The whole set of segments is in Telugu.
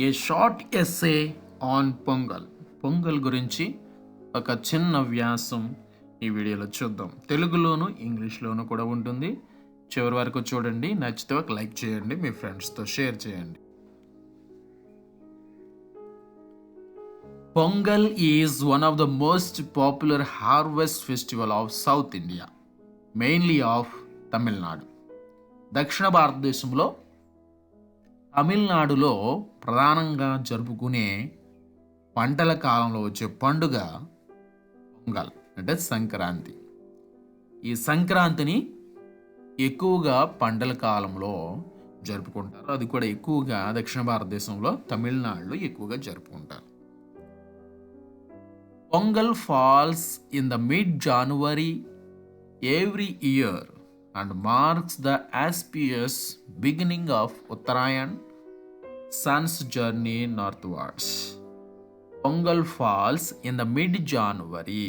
A short essay on pongal. Pongal గురించి ఒక చిన్న వ్యాసం ఈ వీడియోలో చూద్దాం. తెలుగులోను ఇంగ్లీష్లోను కూడా ఉంటుంది. చివరి వరకు చూడండి. నచ్చితే ఒక లైక్ చేయండి, మీ ఫ్రెండ్స్తో షేర్ చేయండి. Pongal is one of the most popular harvest festival of south India, mainly of Tamil Nadu. దక్షిణ భారతదేశంలో తమిళనాడులో ప్రధానంగా జరుపుకునే పంటల కాలంలో వచ్చే పండుగ పొంగల్, అంటే సంక్రాంతి. ఈ సంక్రాంతిని ఎక్కువగా పంటల కాలంలో జరుపుకుంటారు. అది కూడా ఎక్కువగా దక్షిణ భారతదేశంలో తమిళనాడులో ఎక్కువగా జరుపుకుంటారు. Pongal falls in the mid-January every year and marks the auspicious beginning of Uttarayan, sun's journey northwards. Pongal falls in the mid-January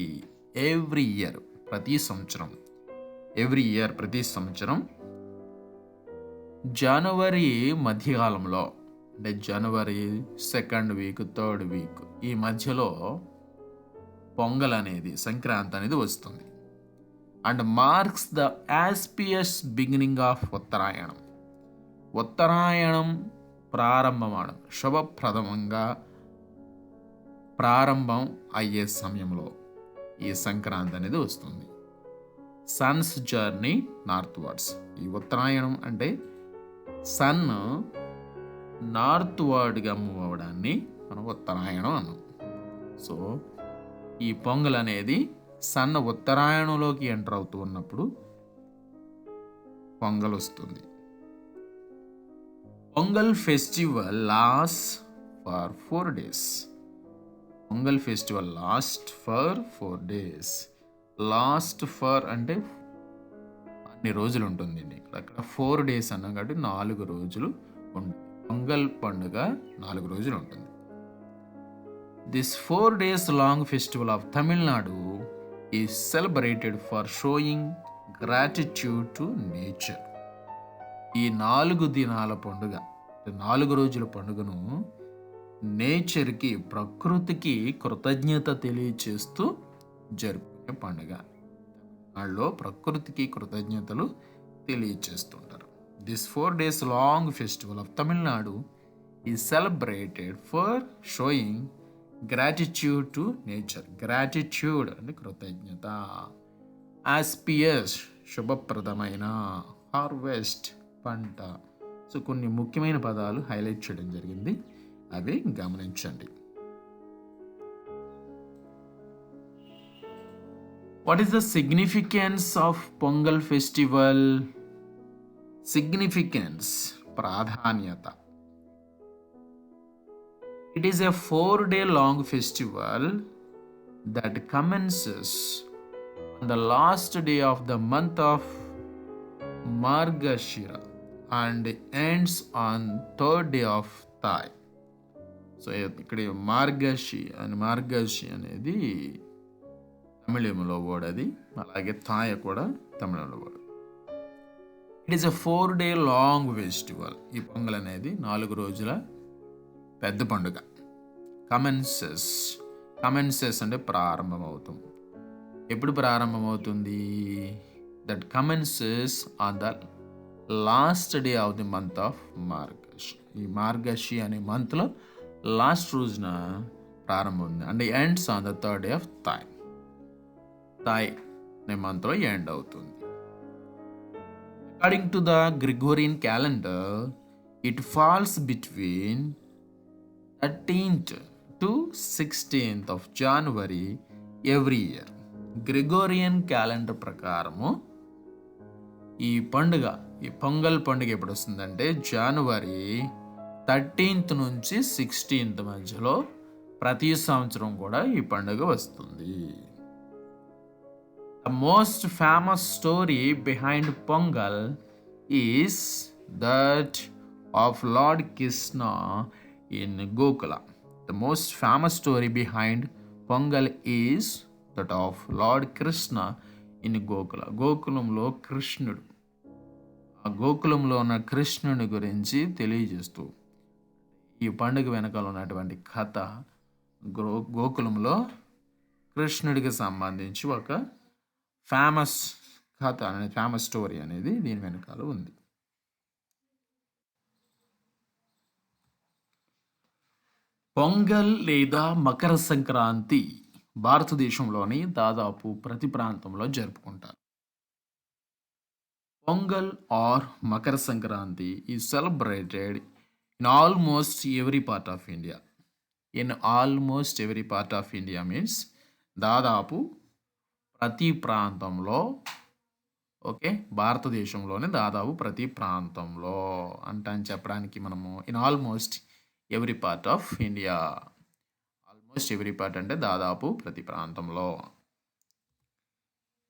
every year, ప్రతి సంవత్సరం జనవరి మధ్యకాలంలో, అంటే జనవరి సెకండ్ వీక్, థర్డ్ వీక్ ఈ మధ్యలో పొంగల్ అనేది, సంక్రాంతి అనేది వస్తుంది. And marks the auspicious beginning of Uttarayanam ప్రారంభమవడం, శుభప్రదమంగా ప్రారంభం అయ్యే సమయంలో ఈ సంక్రాంతి అనేది వస్తుంది. Sons journey north words. ఈ ఉత్తరాయణం అంటే సన్ నార్త్ వర్డ్గా మూవ్ అవ్వడాన్ని మనం ఉత్తరాయణం అన్నాం. సో ఈ పొంగల్ అనేది సన్ ఉత్తరాయణంలోకి ఎంటర్ అవుతూ ఉన్నప్పుడు పొంగల్ వస్తుంది. Pongal festival last for 4 days. Pongal festival last for 4 days. Last for అంటే అన్ని రోజులు ఉంటుందండి. అక్కడ 4 days అన్నాం కాబట్టి 4 రోజులు ఉంటుంది. పొంగల్ పండుగ 4 రోజులు ఉంటుంది. This 4 days long festival of Tamil Nadu is celebrated for showing gratitude to nature. ఈ 4 దినాల పండుగ, 4 రోజుల పండుగను నేచర్కి, ప్రకృతికి కృతజ్ఞత తెలియచేస్తూ జరుపుకునే పండుగ. తమిళనాడులో ప్రకృతికి కృతజ్ఞతలు తెలియచేస్తుంటారు. This 4 days long festival of Tamil Nadu is celebrated for showing gratitude to nature. Gratitude అంటే కృతజ్ఞత. ఆస్పియస్ శుభప్రదమైన, హార్వెస్ట్ పంట. సో కొన్ని ముఖ్యమైన పదాలు హైలైట్ చేయడం జరిగింది, అవి గమనించండి. What is the significance of pongal festival? Significance, ప్రాధాన్యత. It is a 4-day long festival that commences on the last day of the month of Margashira and ends on 3rd day of Thai. So ఇక్కడ మార్గశి అనేది తమిళంలో వర్డ్, అది అలాగే థాయ కూడా తమిళంలో word. It is a 4-day long festival. ఈ పొంగల్ అనేది 4 రోజుల పెద్ద పండుగ. కమెన్సెస్ అంటే ప్రారంభమవుతాం. ఎప్పుడు ప్రారంభమవుతుంది? That commences on the last day of the month of Margashi. ఈ మార్గశి అనే మంత్లో లాస్ట్ రోజున ప్రారంభం ఉంది. And ends on the 3rd day of Thai అనే మంత్లో ఎండ్ అవుతుంది. According to the Gregorian calendar, it falls between 13th to 16th of January every year. Gregorian calendar ప్రకారము ఈ పొంగల్ పండుగ ఎప్పుడు వస్తుందంటే జనవరి 13th నుంచి 16th మధ్యలో ప్రతి సంవత్సరం కూడా ఈ పండుగ వస్తుంది. The most famous story behind pongal is that of lord Krishna in Gokula. The most famous story behind Pongal is that of Lord Krishna in Gokula. గోకులంలో కృష్ణుడు, ఆ గోకులంలో ఉన్న కృష్ణుని గురించి తెలియజేస్తూ ఈ పండుగ వెనకాల ఉన్నటువంటి కథ గోకులంలో కృష్ణుడికి సంబంధించి ఒక ఫేమస్ కథ అనేది, ఫేమస్ స్టోరీ అనేది దీని వెనకాల ఉంది. పొంగల్ లేదా మకర సంక్రాంతి భారతదేశంలోని దాదాపు ప్రతి ప్రాంతంలో జరుపుకుంటారు. Pongal are Makar Sankranti is celebrated in almost every part of India. In almost every part of India means దాదాపు ప్రతి ప్రాంతంలో, ఓకే, భారతదేశంలోని దాదాపు ప్రతి ప్రాంతంలో అని చెప్పడానికి మనము in almost every part of India. Almost every part అంటే దాదాపు ప్రతి ప్రాంతంలో.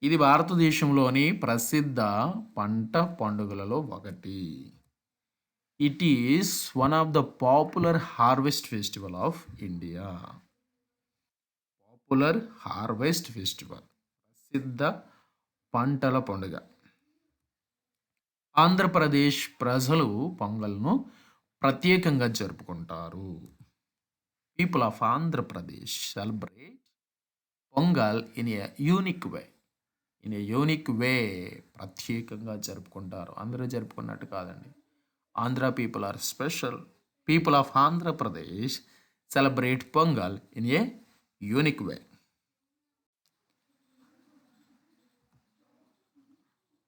ఇది భారతదేశంలోని ప్రసిద్ధ పంట పండుగలలో ఒకటి. It is one of the popular harvest festival of India. Popular harvest festival, ప్రసిద్ధ పంటల పండుగ. ఆంధ్రప్రదేశ్ ప్రజలు పొంగల్ను ప్రత్యేకంగా జరుపుకుంటారు. People of Andhra Pradesh celebrate Pongal in a unique way. In a unique way, ప్రత్యేకంగా జరుపుకుంటారు. అందరూ జరుపుకున్నట్టు కాదండి. Andhra people are special. People of Andhra Pradesh celebrate Pongal in a unique way.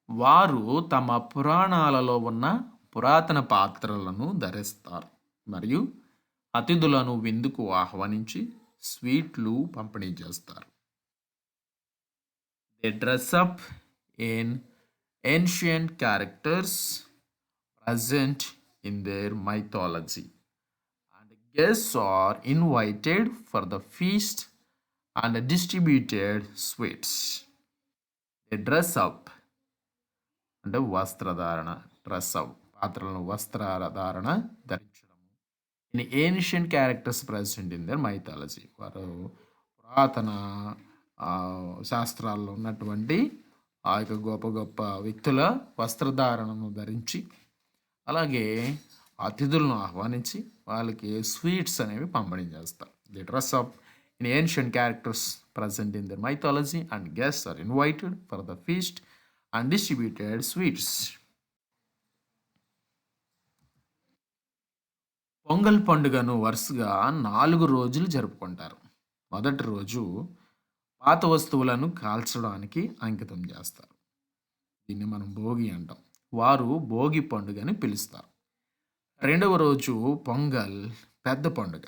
వారు తమ పురాణాలలో ఉన్న పురాతన పాత్రలను ధరిస్తారు మరియు అతిథులను విందుకు ఆహ్వానించి స్వీట్లు పంపిణీ చేస్తారు. They dress up in ancient characters present in their mythology, and guests are invited for the feast and distributed sweets. They dress up అంటే వస్త్రధారణ, డ్రెస్ అప్, పాత్రలను వస్త్రధారణ ధరించడం. In ancient characters present in their mythology, వారు పురాతన శాస్త్రాల్లో ఉన్నటువంటి ఆ యొక్క గొప్ప గొప్ప వ్యక్తుల వస్త్రధారణను ధరించి, అలాగే అతిథులను ఆహ్వానించి వాళ్ళకి స్వీట్స్ అనేవి పంపిణీ చేస్తారు. They dress up in ancient characters present in their mythology and guests are invited for the feast and distributed sweets. Pongal పండుగను వరుసగా 4 రోజులు జరుపుకుంటారు. మొదటి రోజు పాత వస్తువులను కాల్చడానికి అంకితం చేస్తారు. దీన్ని మనం భోగి అంటాం. వారు భోగి పండుగని పిలుస్తారు. రెండవ రోజు పొంగల్ పెద్ద పండుగ,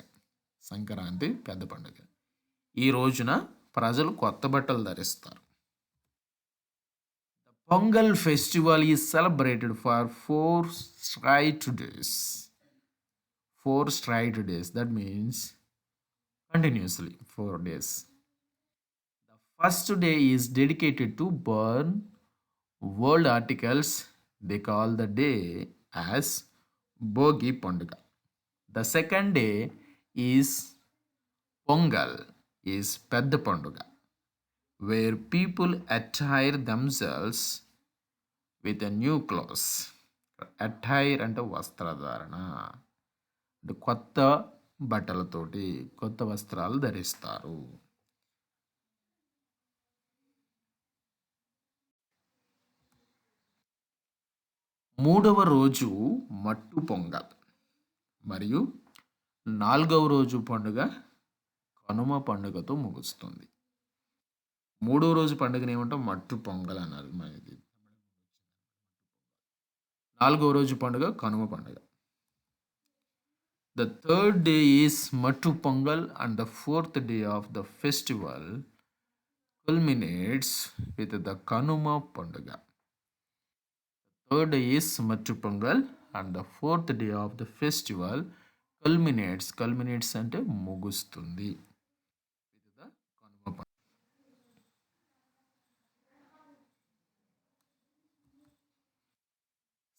సంక్రాంతి పెద్ద పండుగ. ఈ రోజున ప్రజలు కొత్త బట్టలు ధరిస్తారు. The Pongal festival is celebrated for 4 straight days. 4 straight days, that means continuously 4 days. First day is dedicated to burn world articles. They call the day as Bogi Panduga. The second day is Pongal, is Pedda Panduga, where people attire themselves with a new clothes. Attire అంటే వస్త్రధారణ, అంటే కొత్త బట్టలతోటి కొత్త వస్త్రాలు ధరిస్తారు. మూడవ రోజు మట్టు పొంగల్ మరియు 4వ రోజు పండుగ కనుమ పండుగతో ముగుస్తుంది. 3వ రోజు పండుగని ఏమంటాం? మట్టు పొంగల్ అన్నారు. 4వ రోజు పండుగ కనుమ పండుగ. The third day is Mattu Pongal and the fourth day of the festival culminates with the Kanuma Panduga. Third day is Mattu Pongal and the fourth day of the festival culminates అంటే ముగుస్తుంది.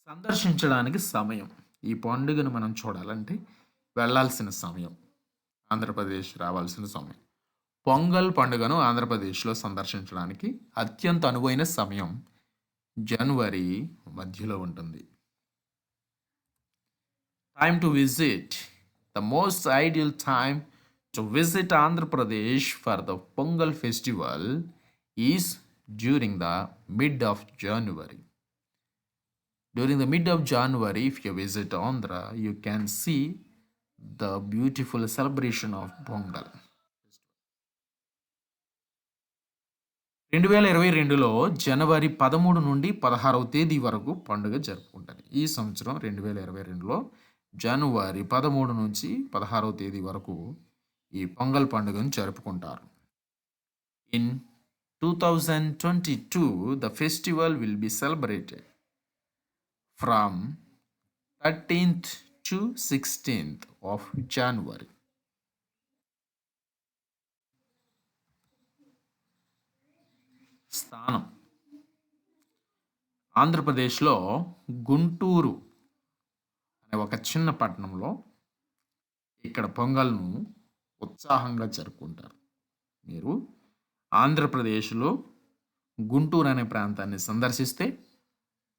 సందర్శించడానికి సమయం. ఈ పండుగను మనం చూడాలంటే వెళ్ళాల్సిన సమయం, ఆంధ్రప్రదేశ్ రావాల్సిన సమయం. పొంగల్ పండుగను ఆంధ్రప్రదేశ్లో సందర్శించడానికి అత్యంత అనువైన సమయం జనవరి మధ్యలో ఉంటుంది. Time to visit The most ideal time to visit Andhra Pradesh for the Pongal festival is during the mid of January. During the mid of January, if you visit Andhra, you can see the beautiful celebration of Pongal. 2022లో జనవరి 13 నుండి 16వ తేదీ వరకు పండుగ జరుపుకుంటారు. ఈ సంవత్సరం 2022లో జనవరి 13 నుంచి 16వ తేదీ వరకు ఈ పొంగల్ పండుగను జరుపుకుంటారు. In 2022, the festival will be celebrated from 13th to 16th of January. స్థానం ఆంధ్రప్రదేశ్లో గుంటూరు అనే ఒక చిన్న పట్టణంలో ఇక్కడ పొంగల్ను ఉత్సాహంగా జరుపుకుంటారు. మీరు ఆంధ్రప్రదేశ్లో గుంటూరు అనే ప్రాంతాన్ని సందర్శిస్తే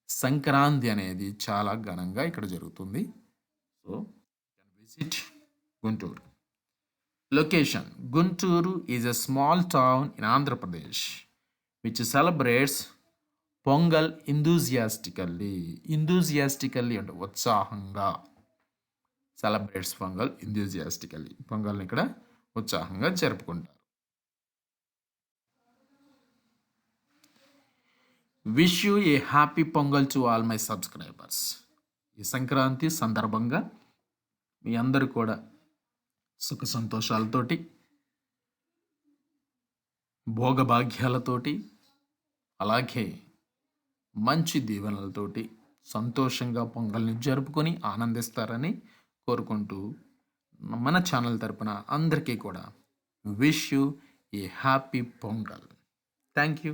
సంక్రాంతి అనేది చాలా ఘనంగా ఇక్కడ జరుగుతుంది. So visit Guntur. Location: Guntur is a small town in Andhra Pradesh which celebrates pongal enthusiastically అంటే ఉత్సాహంగా సెలబ్రేట్స్ పొంగల్ enthusiastically. పొంగల్ని ఇక్కడ ఉత్సాహంగా జరుపుకుంటారు. Wish you A happy pongal to all my subscribers. ఈ సంక్రాంతి సందర్భంగా మీ అందరూ కూడా సుఖ సంతోషాలతోటి, భోగభాగ్యాలతోటి, అలాగే మంచి దీవెనలతోటి సంతోషంగా పొంగల్ని జరుపుకొని ఆనందిస్తారని కోరుకుంటూ మన ఛానల్ తరపున అందరికీ కూడా wish you A happy pongal. Thank you.